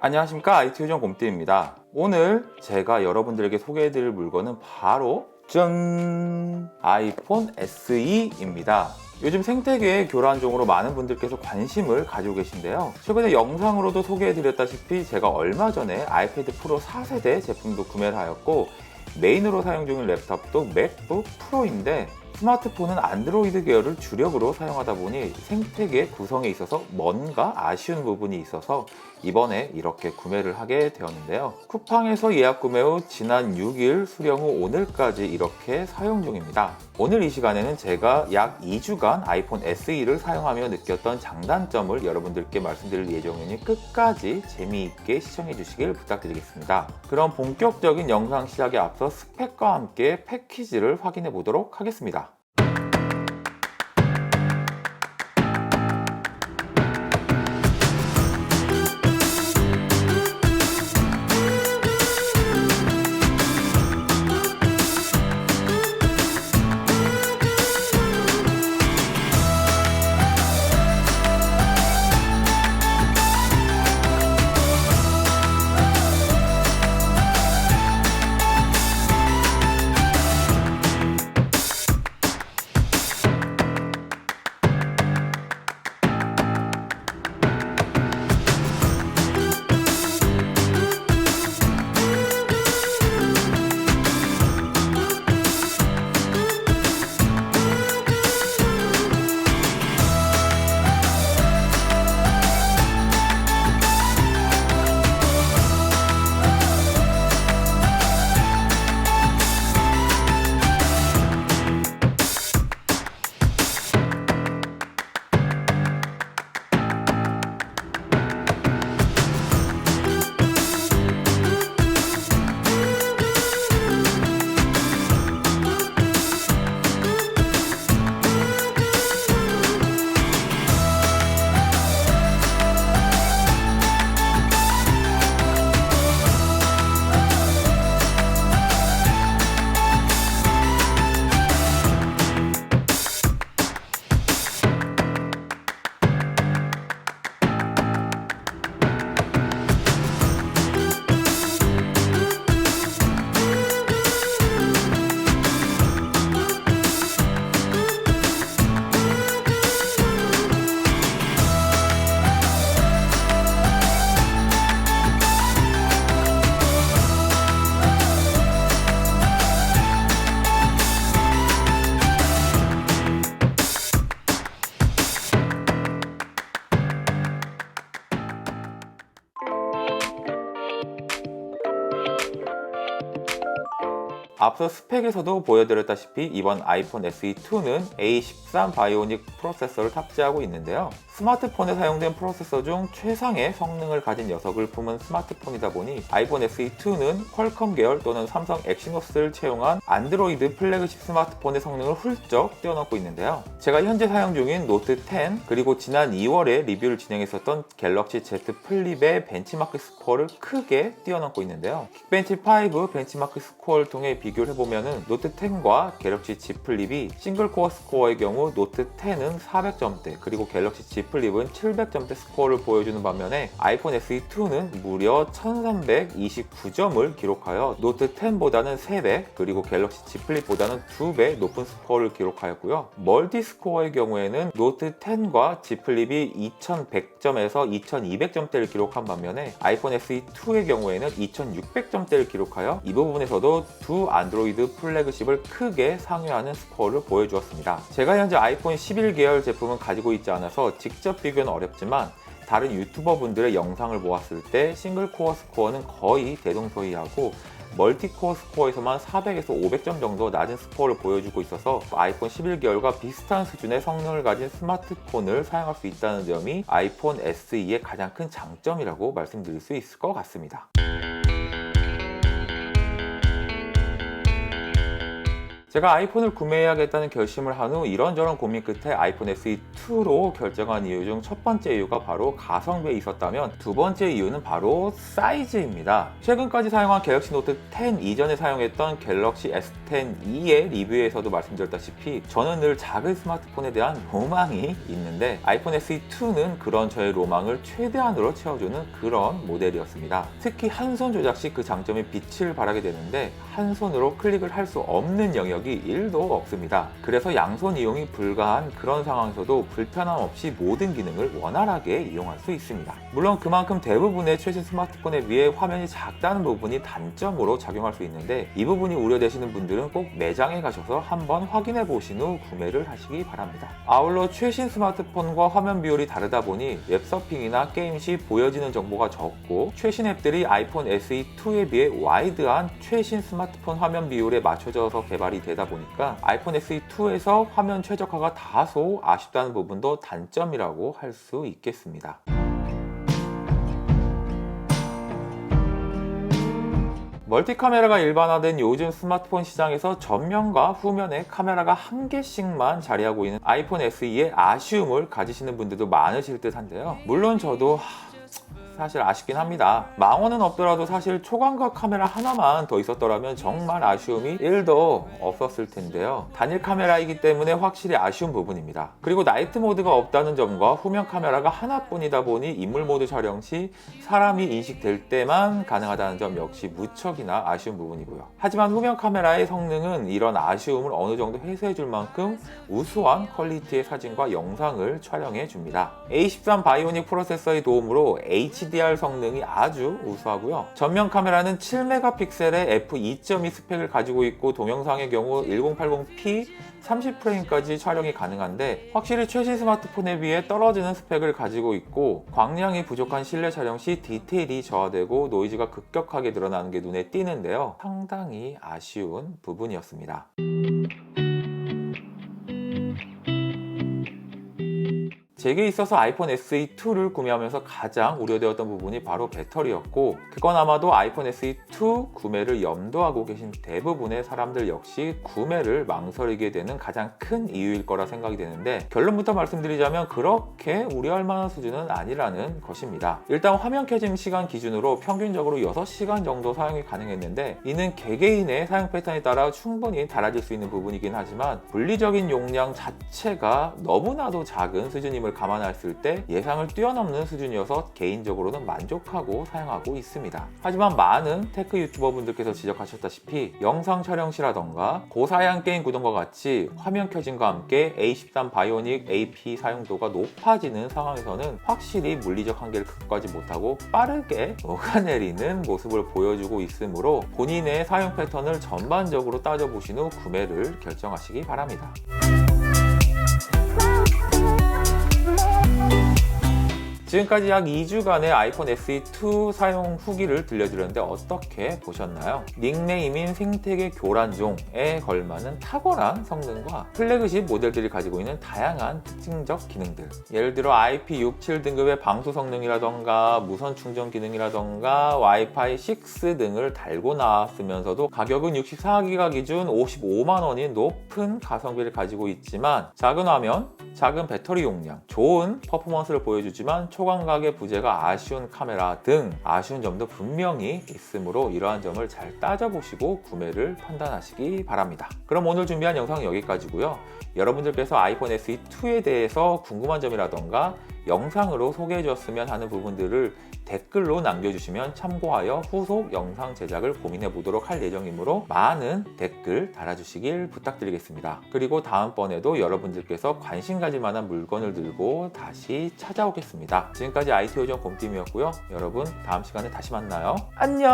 안녕하십니까, IT요정 곰띠입니다. 오늘 제가 여러분들에게 소개해드릴 물건은 바로 짠! 아이폰 SE입니다. 요즘 생태계 교란종으로 많은 분들께서 관심을 가지고 계신데요. 최근에 영상으로도 소개해드렸다시피 제가 얼마 전에 아이패드 프로 4세대 제품도 구매를 하였고, 메인으로 사용 중인 랩탑도 맥북 프로인데, 스마트폰은 안드로이드 계열을 주력으로 사용하다 보니 생태계 구성에 있어서 뭔가 아쉬운 부분이 있어서 이번에 이렇게 구매를 하게 되었는데요. 쿠팡에서 예약 구매 후 지난 6일 수령 후 오늘까지 이렇게 사용 중입니다. 오늘 이 시간에는 제가 약 2주간 아이폰 SE를 사용하며 느꼈던 장단점을 여러분들께 말씀드릴 예정이니 끝까지 재미있게 시청해 주시길 부탁드리겠습니다. 그럼 본격적인 영상 시작에 앞서 스펙과 함께 패키지를 확인해 보도록 하겠습니다. 앞서 스펙에서도 보여드렸다시피 이번 아이폰 SE2는 A13 바이오닉 프로세서를 탑재하고 있는데요. 스마트폰에 사용된 프로세서 중 최상의 성능을 가진 녀석을 품은 스마트폰이다 보니 아이폰 SE2는 퀄컴 계열 또는 삼성 엑시노스를 채용한 안드로이드 플래그십 스마트폰의 성능을 훌쩍 뛰어넘고 있는데요. 제가 현재 사용 중인 노트 10 그리고 지난 2월에 리뷰를 진행했었던 갤럭시 Z 플립의 벤치마크 스코어를 크게 뛰어넘고 있는데요. 킥벤치5 벤치마크 스코어를 통해 비교를 해보면 노트 10과 갤럭시 Z 플립이 싱글 코어 스코어의 경우 노트 10은 400점대 그리고 갤럭시 Z 플립은 700점대 스코어를 보여주는 반면에 아이폰 SE2는 무려 1329점을 기록하여 노트 10보다는 3배 그리고 갤럭시 Z 플립보다는 2배 높은 스코어를 기록하였고요. 멀티 스코어의 경우에는 노트 10과 Z 플립이 2100점에서 2200점대를 기록한 반면에 아이폰 SE2의 경우에는 2600점대를 기록하여 이 부분에서도 두 안드로이드 플래그십을 크게 상회하는 스코어를 보여주었습니다. 제가 현재 아이폰 11 계열 제품은 가지고 있지 않아서 직접 비교는 어렵지만 다른 유튜버 분들의 영상을 보았을 때 싱글 코어 스코어는 거의 대동소이하고 멀티코어 스코어에서만 400에서 500점 정도 낮은 스코어를 보여주고 있어서 아이폰 11 계열과 비슷한 수준의 성능을 가진 스마트폰을 사용할 수 있다는 점이 아이폰 SE의 가장 큰 장점이라고 말씀드릴 수 있을 것 같습니다. 제가 아이폰을 구매해야겠다는 결심을 한 후 이런저런 고민 끝에 아이폰 SE2로 결정한 이유 중 첫 번째 이유가 바로 가성비에 있었다면, 두 번째 이유는 바로 사이즈입니다. 최근까지 사용한 갤럭시 노트 10 이전에 사용했던 갤럭시 S10e의 리뷰에서도 말씀드렸다시피 저는 늘 작은 스마트폰에 대한 로망이 있는데, 아이폰 SE2는 그런 저의 로망을 최대한으로 채워주는 그런 모델이었습니다. 특히 한 손 조작 시 그 장점이 빛을 발하게 되는데, 한 손으로 클릭을 할 수 없는 영역이 1도 없습니다. 그래서 양손 이용이 불가한 그런 상황에서도 불편함 없이 모든 기능을 원활하게 이용할 수 있습니다. 물론 그만큼 대부분의 최신 스마트폰에 비해 화면이 작다는 부분이 단점으로 작용할 수 있는데, 이 부분이 우려되시는 분들은 꼭 매장에 가셔서 한번 확인해 보신 후 구매를 하시기 바랍니다. 아울러 최신 스마트폰과 화면 비율이 다르다 보니 웹서핑이나 게임 시 보여지는 정보가 적고, 최신 앱들이 아이폰 SE2에 비해 와이드한 최신 스마트폰 화면 비율에 맞춰져서 개발이 되다 보니까 아이폰 SE2에서 화면 최적화가 다소 아쉽다는 부분도 단점이라고 할 수 있겠습니다. 멀티 카메라가 일반화된 요즘 스마트폰 시장에서 전면과 후면에 카메라가 한 개씩만 자리하고 있는 아이폰 SE의 아쉬움을 가지시는 분들도 많으실 듯 한데요. 물론 저도 사실 아쉽긴 합니다. 망원은 없더라도 사실 초광각 카메라 하나만 더 있었더라면 정말 아쉬움이 1도 없었을 텐데요. 단일 카메라이기 때문에 확실히 아쉬운 부분입니다. 그리고 나이트 모드가 없다는 점과 후면 카메라가 하나뿐이다 보니 인물 모드 촬영 시 사람이 인식될 때만 가능하다는 점 역시 무척이나 아쉬운 부분이고요. 하지만 후면 카메라의 성능은 이런 아쉬움을 어느 정도 해소해 줄 만큼 우수한 퀄리티의 사진과 영상을 촬영해 줍니다. A13 바이오닉 프로세서의 도움으로 HDR 성능이 아주 우수하고요. 전면 카메라는 7메가픽셀의 f2.2 스펙을 가지고 있고, 동영상의 경우 1080p 30프레임까지 촬영이 가능한데, 확실히 최신 스마트폰에 비해 떨어지는 스펙을 가지고 있고, 광량이 부족한 실내 촬영 시 디테일이 저하되고 노이즈가 급격하게 늘어나는 게 눈에 띄는데요. 상당히 아쉬운 부분이었습니다. 제게 있어서 아이폰 SE2를 구매하면서 가장 우려되었던 부분이 바로 배터리였고, 그건 아마도 아이폰 SE2 구매를 염두하고 계신 대부분의 사람들 역시 구매를 망설이게 되는 가장 큰 이유일 거라 생각이 되는데, 결론부터 말씀드리자면 그렇게 우려할 만한 수준은 아니라는 것입니다. 일단 화면 켜짐 시간 기준으로 평균적으로 6시간 정도 사용이 가능했는데, 이는 개개인의 사용 패턴에 따라 충분히 달라질 수 있는 부분이긴 하지만 물리적인 용량 자체가 너무나도 작은 수준임을 감안했을 때 예상을 뛰어넘는 수준이어서 개인적으로는 만족하고 사용하고 있습니다. 하지만 많은 테크 유튜버 분들께서 지적하셨다시피 영상 촬영 시라던가 고사양 게임 구동과 같이 화면 켜짐과 함께 A13 바이오닉 AP 사용도가 높아지는 상황에서는 확실히 물리적 한계를 극복하지 못하고 빠르게 녹아내리는 모습을 보여주고 있으므로 본인의 사용 패턴을 전반적으로 따져보신 후 구매를 결정하시기 바랍니다. 지금까지 약 2주간의 아이폰 SE2 사용 후기를 들려드렸는데 어떻게 보셨나요? 닉네임인 생태계 교란종에 걸맞는 탁월한 성능과 플래그십 모델들이 가지고 있는 다양한 특징적 기능들, 예를 들어 IP67 등급의 방수 성능이라던가 무선 충전 기능이라던가 와이파이 6 등을 달고 나왔으면서도 가격은 64기가 기준 55만원인 높은 가성비를 가지고 있지만 작은 화면, 작은 배터리 용량, 좋은 퍼포먼스를 보여주지만 초광각의 부재가 아쉬운 카메라 등 아쉬운 점도 분명히 있으므로 이러한 점을 잘 따져보시고 구매를 판단하시기 바랍니다. 그럼 오늘 준비한 영상은 여기까지고요. 여러분들께서 아이폰 SE2에 대해서 궁금한 점이라던가 영상으로 소개해 주었으면 하는 부분들을 댓글로 남겨주시면 참고하여 후속 영상 제작을 고민해 보도록 할 예정이므로 많은 댓글 달아주시길 부탁드리겠습니다. 그리고 다음번에도 여러분들께서 관심 가질 만한 물건을 들고 다시 찾아오겠습니다. 지금까지 IT요정 곰팀이었고요. 여러분 다음 시간에 다시 만나요. 안녕.